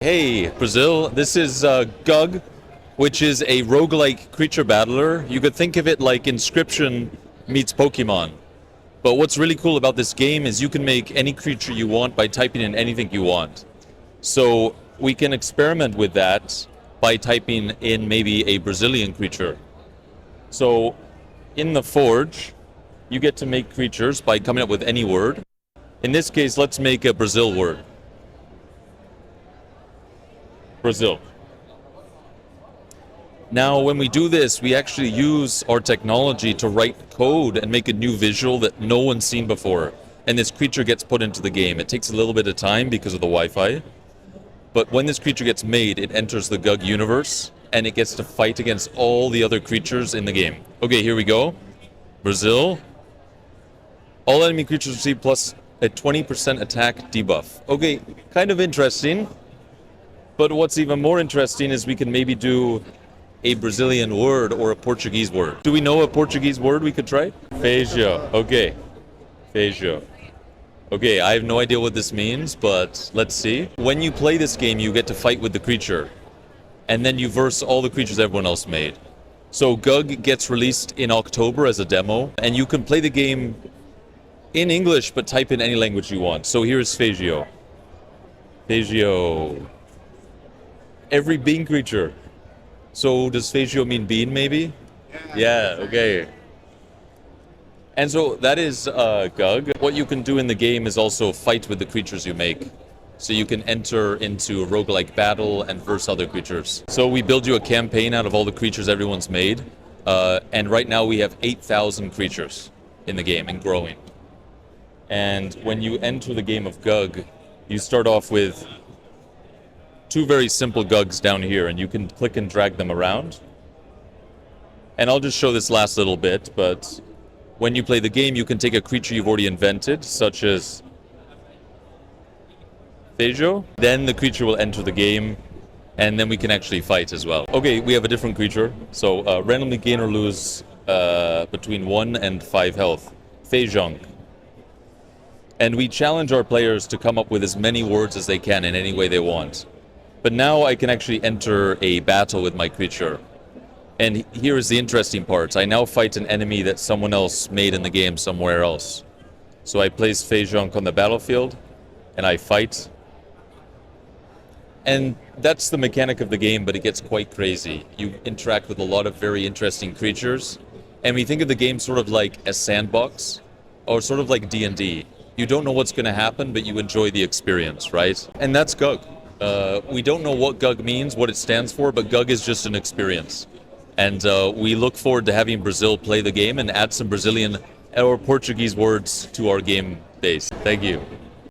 Hey, Brazil, this is GUG, which is a roguelike creature battler. You could think of it like Inscription meets Pokemon. But what's really cool about this game is you can make any creature you want by typing in anything you want. So we can experiment with that by typing in maybe a Brazilian creature. So in the Forge, you get to make creatures by coming up with any word. In this case, let's make a Brazil word. Brazil. Now, when we do this, we actually use our technology to write code and make a new visual that no one's seen before. And this creature gets put into the game. It takes a little bit of time because of the Wi-Fi. But when this creature gets made, it enters the GUG universe, and it gets to fight against all the other creatures in the game. Okay, here we go. Brazil. All enemy creatures receive plus a 20% attack debuff. Okay, kind of interesting. But what's even more interesting is we can maybe do a Brazilian word or a Portuguese word. Do we know a Portuguese word we could try? Feijão. Okay. Feijão. Okay, I have no idea what this means, but let's see. When you play this game, you get to fight with the creature. And then you verse all the creatures everyone else made. So GUG gets released in October as a demo, and you can play the game in English, but type in any language you want. So here's Feijão. Feijão. Every bean creature. So does Feijão mean bean, maybe? Yeah, okay. And so that is GUG. What you can do in the game is also fight with the creatures you make. So you can enter into a roguelike battle and verse other creatures. So we build you a campaign out of all the creatures everyone's made. And right now we have 8,000 creatures in the game and growing. And when you enter the game of GUG, you start off with two very simple GUGs down here, and you can click and drag them around. And I'll just show this last little bit, but when you play the game, you can take a creature you've already invented, such as Feijão. Then the creature will enter the game, and then we can actually fight as well. Okay, we have a different creature. So randomly gain or lose between 1 and 5 health. Feijão. And we challenge our players to come up with as many words as they can in any way they want. But now I can actually enter a battle with my creature. And here is the interesting part. I now fight an enemy that someone else made in the game somewhere else. So I place Feijão on the battlefield, and I fight. And that's the mechanic of the game, but it gets quite crazy. You interact with a lot of very interesting creatures. And we think of the game sort of like a sandbox, or sort of like D&D. You don't know what's going to happen, but you enjoy the experience, right? And that's GUG. We don't know what GUG means, what it stands for, but GUG is just an experience. And we look forward to having Brazil play the game and add some Brazilian or Portuguese words to our game base. Thank you.